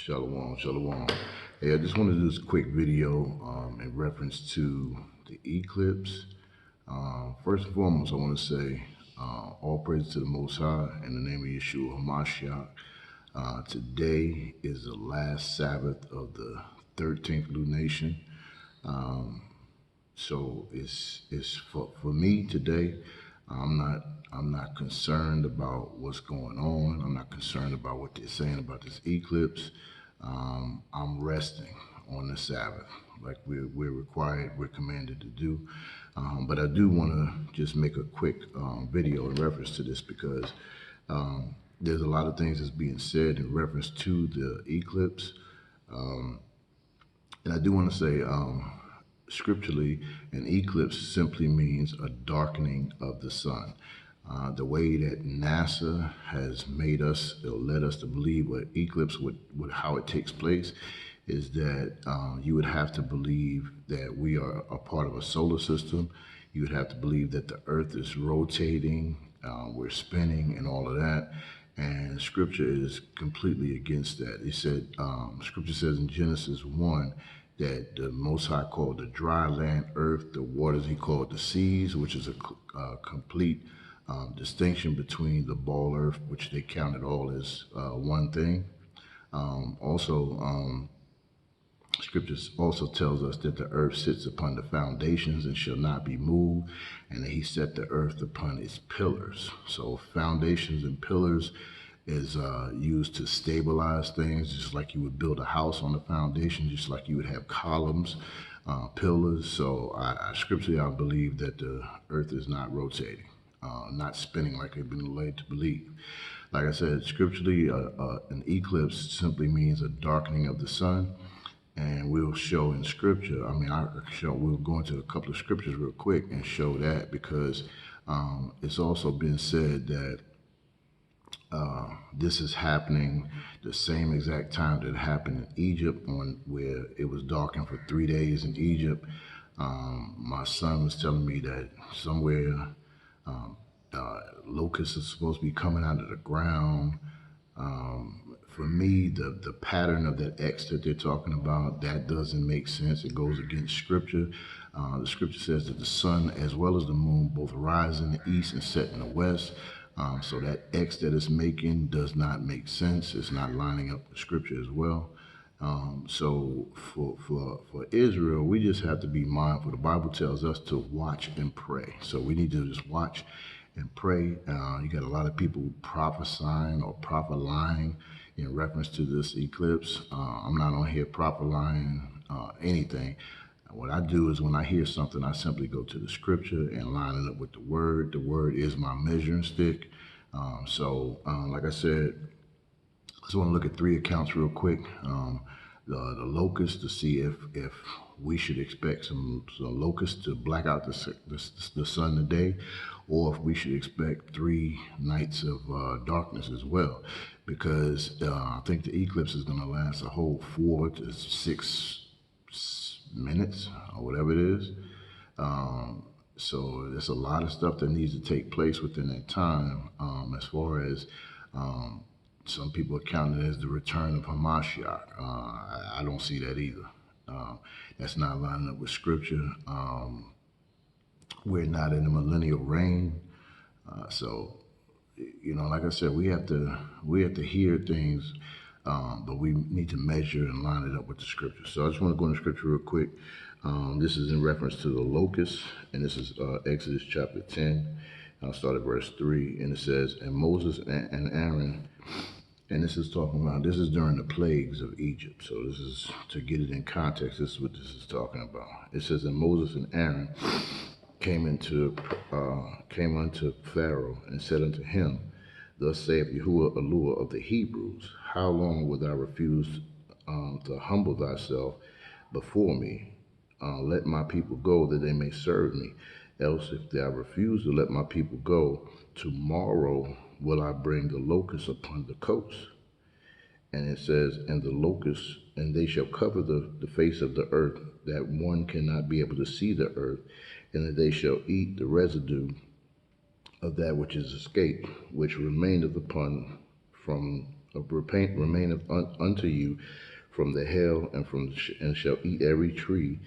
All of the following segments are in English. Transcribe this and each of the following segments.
Shalom, shalom. Hey, I just wanted to do this quick video in reference to the eclipse. First and foremost, I want to say all praise to the Most High in the name of Yeshua HaMashiach. Today is the last Sabbath of the 13th lunation. So it's for me today. I'm not concerned about what's going on. I'm not concerned about what they're saying about this eclipse. I'm resting on the Sabbath, like we're commanded to do. But I do want to just make a quick video in reference to this because there's a lot of things that's being said in reference to the eclipse. And I do want to say, scripturally, an eclipse simply means a darkening of the sun. The way that NASA has made us, or led us to believe what eclipse would how it takes place, is that you would have to believe that we are a part of a solar system. You would have to believe that the Earth is rotating, we're spinning, and all of that. And Scripture is completely against that. He said, Scripture says in Genesis 1 that the Most High called the dry land earth, the waters he called the seas, which is a complete distinction between the ball earth, which they counted all as one thing. Scriptures also tells us that the earth sits upon the foundations and shall not be moved, and that he set the earth upon its pillars. So foundations and pillars is used to stabilize things, just like you would build a house on the foundation, just like you would have columns, pillars. So scripturally, I believe that the earth is not rotating, not spinning like they've been led to believe. Like I said, scripturally, an eclipse simply means a darkening of the sun. And we'll show in scripture, we'll go into a couple of scriptures real quick and show that, because it's also been said that this is happening the same exact time that it happened in Egypt, where it was darkened for 3 days in Egypt. My son was telling me that somewhere locusts are supposed to be coming out of the ground. For me, the pattern of that X that they're talking about, that doesn't make sense. It goes against scripture. The scripture says that the sun as well as the moon both rise in the east and set in the west. So that X that it's making does not make sense. It's not lining up with scripture as well. So for Israel, we just have to be mindful. The Bible tells us to watch and pray. So we need to just watch and pray. You got a lot of people prophesying or prophesying in reference to this eclipse. I'm not on here prophesying anything. What I do is when I hear something, I simply go to the scripture and line it up with the word. The word is my measuring stick. Like I said, I just want to look at 3 accounts real quick. The locusts, to see if we should expect some locusts to black out the sun today, or if we should expect 3 nights of darkness as well, because I think the eclipse is going to last a whole 4 to 6 minutes or whatever it is. So there's a lot of stuff that needs to take place within that time. As far as some people account it as the return of Hamashiach. I don't see that either. That's not lining up with scripture. We're not in a millennial reign. So, like I said, we have to hear things, but we need to measure and line it up with the scripture. So I just want to go into scripture real quick. This is in reference to the locusts, and this is Exodus chapter 10. I'll start at verse 3, and it says, "And Moses and Aaron," and this is during the plagues of Egypt. So this is, to get it in context, this is what this is talking about. It says, "And Moses and Aaron came unto Pharaoh and said unto him, Thus saith Yahuwah Elohim of the Hebrews, How long wilt thou refuse to humble thyself before me? Let my people go, that they may serve me. Else, if thou refuse to let my people go, tomorrow will I bring the locusts upon the coast." And it says, "And the locusts, and they shall cover the face of the earth, that one cannot be able to see the earth, and that they shall eat the residue of that which is escaped, which remaineth from remaineth unto you from the hail, and shall eat every tree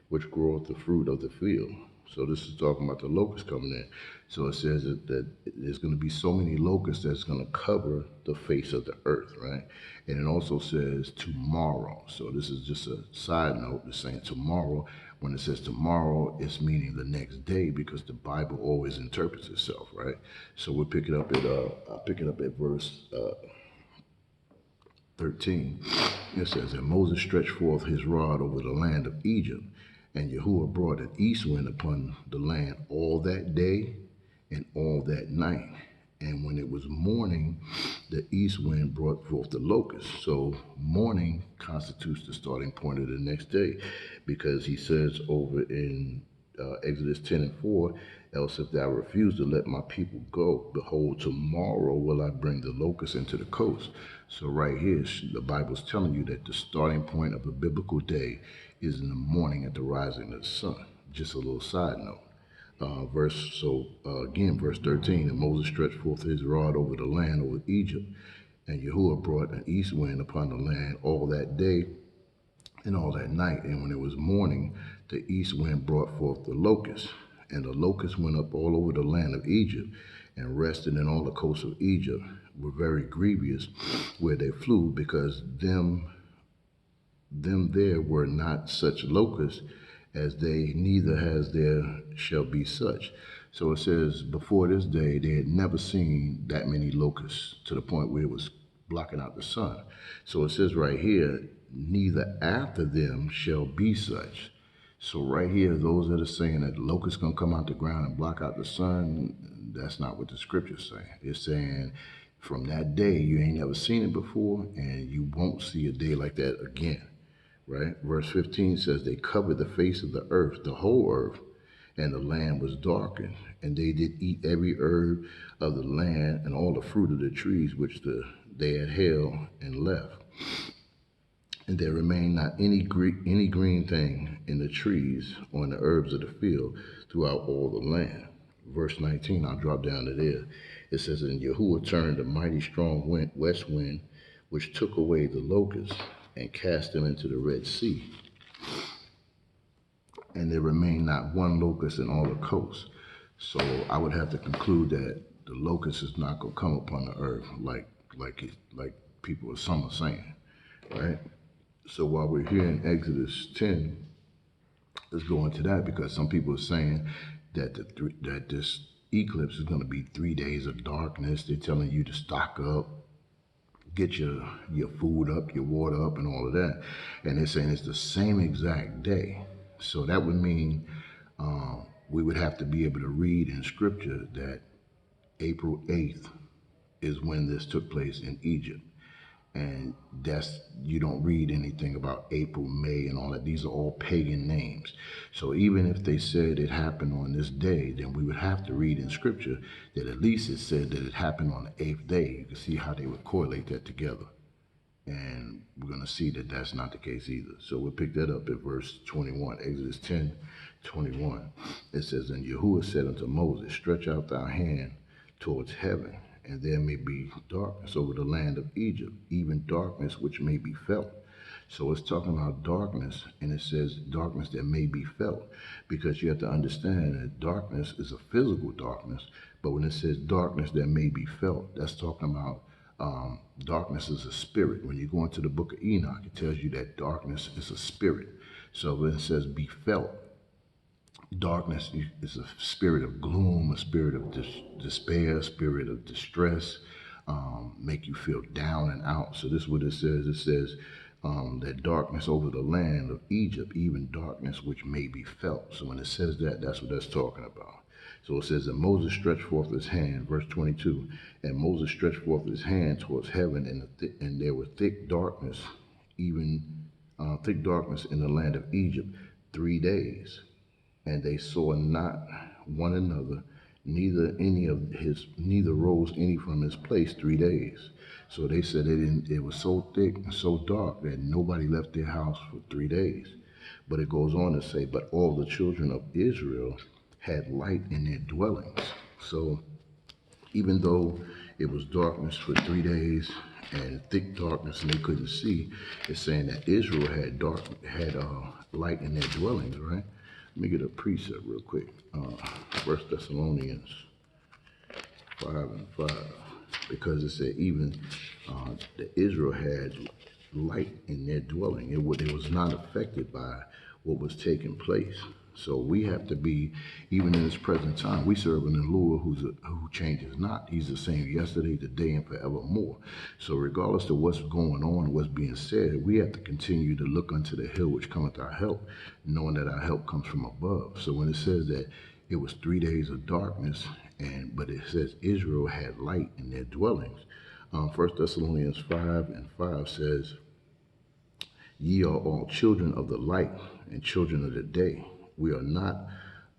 which groweth the fruit of the field. So this is talking about the locusts coming in. So it says that there's going to be so many locusts that's going to cover the face of the earth, right? And it also says tomorrow. So this is just a side note. It's saying tomorrow. When it says tomorrow, it's meaning the next day, because the Bible always interprets itself, right? So we'll pick it up at I'll pick it up at verse 13. It says, and Moses stretched forth his rod over the land of Egypt, and Yahuwah brought an east wind upon the land all that day and all that night. And when it was morning, the east wind brought forth the locusts. So morning constitutes the starting point of the next day, because he says over in Exodus 10:4, else if thou refuse to let my people go, behold, tomorrow will I bring the locusts into the coast. So right here, the Bible's telling you that the starting point of a biblical day is in the morning at the rising of the sun. Just a little side note. Again, verse 13, and Moses stretched forth his rod over the land over Egypt, and Yahuwah brought an east wind upon the land all that day and all that night. And when it was morning, the east wind brought forth the locusts. And the locusts went up all over the land of Egypt, and rested in all the coasts of Egypt, were very grievous where they flew, because them there were not such locusts as they, neither has there shall be such. So it says before this day they had never seen that many locusts to the point where it was blocking out the sun. So it says right here, neither after them shall be such. So right here, those that are saying that the locusts gonna come out the ground and block out the sun, that's not what the scripture's saying. It's saying from that day you ain't never seen it before, and you won't see a day like that again. Right? Verse 15 says, they covered the face of the earth, the whole earth, and the land was darkened. And they did eat every herb of the land and all the fruit of the trees which they had held and left. And there remained not any green thing in the trees or in the herbs of the field throughout all the land. Verse 19, I'll drop down to there. It says, and Yahuwah turned a mighty strong west wind, which took away the locusts and cast them into the Red Sea. And there remained not one locust in all the coast. So I would have to conclude that the locust is not going to come upon the earth like people are some are saying, right? So while we're here in Exodus 10, let's go into that, because some people are saying that that this eclipse is going to be 3 days of darkness. They're telling you to stock up, get your food up, your water up, and all of that. And they're saying it's the same exact day. So that would mean we would have to be able to read in scripture that April 8th is when this took place in Egypt. And you don't read anything about April, May, and all that. These are all pagan names. So even if they said it happened on this day, then we would have to read in scripture that at least it said that it happened on the 8th day. You can see how they would correlate that together. And we're going to see that that's not the case either. So we'll pick that up at verse 21, Exodus 10:21. It says, and Yahuwah said unto Moses, stretch out thy hand towards heaven, and there may be darkness over the land of Egypt, even darkness which may be felt. So it's talking about darkness, and it says darkness that may be felt, because you have to understand that darkness is a physical darkness, but when it says darkness that may be felt, that's talking about darkness is a spirit. When you go into the book of Enoch, it tells you that darkness is a spirit. So when it says be felt, darkness is a spirit of gloom, a spirit of despair, a spirit of distress, make you feel down and out. So this is what it says. It says that darkness over the land of Egypt, even darkness which may be felt. So when it says that, that's what that's talking about. So it says, and Moses stretched forth his hand, verse 22, and Moses stretched forth his hand towards heaven, and there was thick darkness, even thick darkness in the land of Egypt 3 days. And they saw not one another, neither rose any from his place 3 days. So they said it was so thick and so dark that nobody left their house for 3 days. But it goes on to say, but all the children of Israel had light in their dwellings. So even though it was darkness for 3 days and thick darkness, and they couldn't see. It's saying that Israel had light in their dwellings, right? Let me get a precept real quick. 1 Thessalonians 5:5, because it said even that Israel had light in their dwelling. It was not affected by what was taking place. So we have to be, even in this present time, we serve an Lord who changes not. He's the same yesterday, today, and forevermore. So regardless of what's going on, what's being said, we have to continue to look unto the hill which cometh our help, knowing that our help comes from above. So when it says that it was 3 days of darkness, but it says Israel had light in their dwellings. 1 Thessalonians 5:5 says, "Ye are all children of the light and children of the day. We are not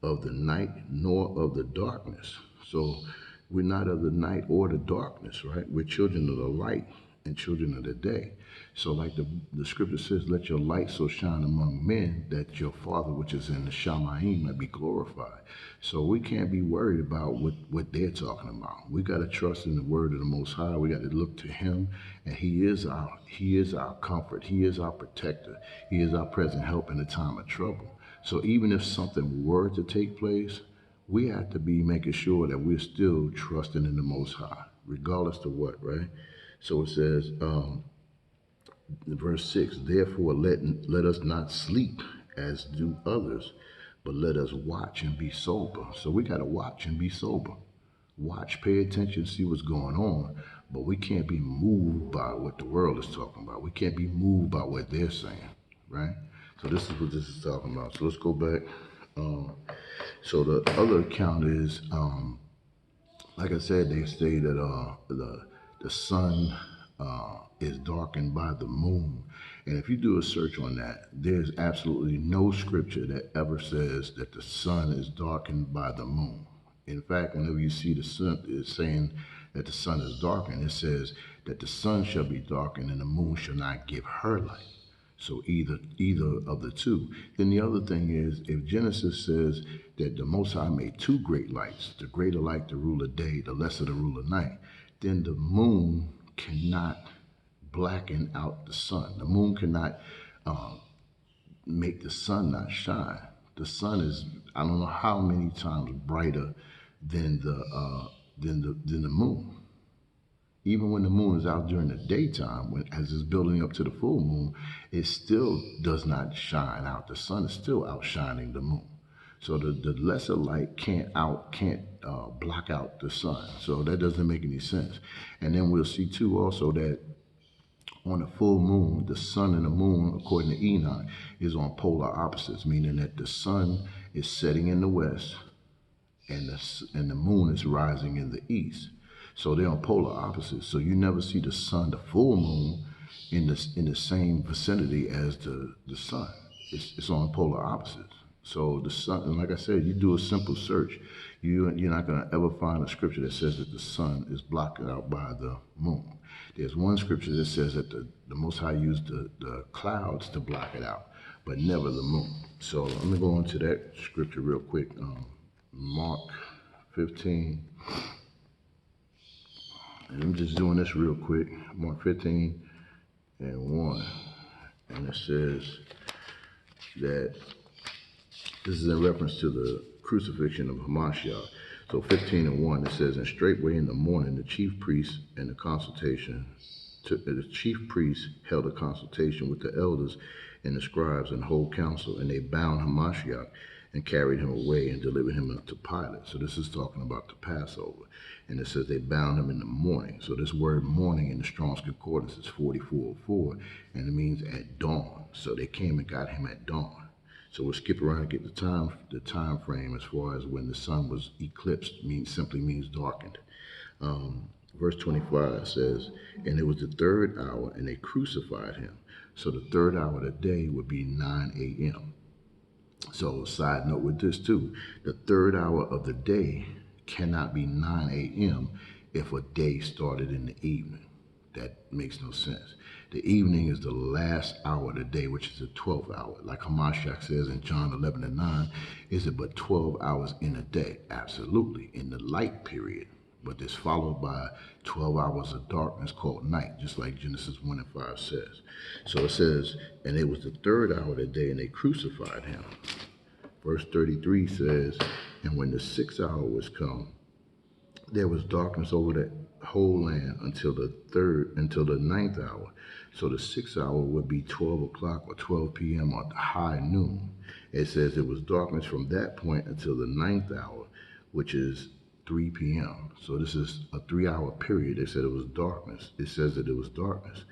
of the night nor of the darkness." So we're not of the night or the darkness, right? We're children of the light and children of the day. So like the scripture says, let your light so shine among men that your Father which is in the Shamayim might be glorified. So we can't be worried about what they're talking about. We got to trust in the word of the Most High. We got to look to Him, and He is our comfort. He is our protector. He is our present help in the time of trouble. So even if something were to take place, we have to be making sure that we're still trusting in the Most High, regardless of what, right? So it says, verse 6, "Therefore let us not sleep as do others, but let us watch and be sober." So we got to watch and be sober. Watch, pay attention, see what's going on, but we can't be moved by what the world is talking about. We can't be moved by what they're saying, right? So this is what this is talking about. So let's go back. So the other account is, like I said, they say that the sun is darkened by the moon. And if you do a search on that, there's absolutely no scripture that ever says that the sun is darkened by the moon. In fact, whenever you see the sun is saying that the sun is darkened, it says that the sun shall be darkened and the moon shall not give her light. So either of the two. Then the other thing is, if Genesis says that the Most High made two great lights, the greater light to rule the day, the lesser to rule the night, then the moon cannot blacken out the sun. The moon cannot make the sun not shine. The sun is, I don't know how many times brighter than the moon. Even when the moon is out during the daytime, as it's building up to the full moon, it still does not shine out. The sun is still outshining the moon. So the lesser light can't block out the sun. So that doesn't make any sense. And then we'll see too also that on a full moon, the sun and the moon, according to Enoch, is on polar opposites, meaning that the sun is setting in the west and the moon is rising in the east. So they're on polar opposites. So you never see the sun, the full moon, in the same vicinity as the sun. It's on polar opposites. So the sun, and like I said, you do a simple search, you're not going to ever find a scripture that says that the sun is blocked out by the moon. There's one scripture that says that the Most High used the clouds to block it out, but never the moon. So let me go on to that scripture real quick. Mark 15. And I'm just doing this real quick. Mark 15:1. And it says that this is in reference to the crucifixion of Hamashiach. So 15:1, it says, "And straightway in the morning the chief priests held a consultation with the elders and the scribes and the whole council, and they bound Hamashiach and carried him away and delivered him up to Pilate." So this is talking about the Passover. And it says they bound him in the morning. So this word morning in the Strong's Concordance is 44:4, and it means at dawn. So they came and got him at dawn. So we'll skip around and get the time frame as far as when the sun was eclipsed, simply means darkened. Verse 25 says, "And it was the third hour, and they crucified him." So the third hour of the day would be 9 a.m. So side note with this too, the third hour of the day cannot be 9 a.m. if a day started in the evening. That makes no sense. The evening is the last hour of the day, which is the 12th hour. Like Hamashiach says in John 11:9, is it but 12 hours in a day? Absolutely, in the light period. But it's followed by 12 hours of darkness called night, just like Genesis 1 and 5 says. So it says, and it was the third hour of the day, and they crucified him. Verse 33 says, and when the sixth hour was come, there was darkness over the whole land until the ninth hour. So the sixth hour would be 12 o'clock or 12 p.m. or high noon. It says it was darkness from that point until the ninth hour, which is 3 p.m. So this is a 3 hour period. They said it was darkness. It says that it was darkness.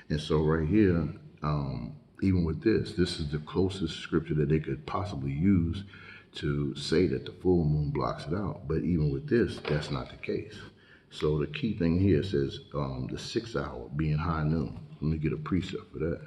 And so right here, even with this is the closest scripture that they could possibly use to say that the full moon blocks it out. But even with this, that's not the case. So the key thing here says the 6th hour being high noon. Let me get a precept for that.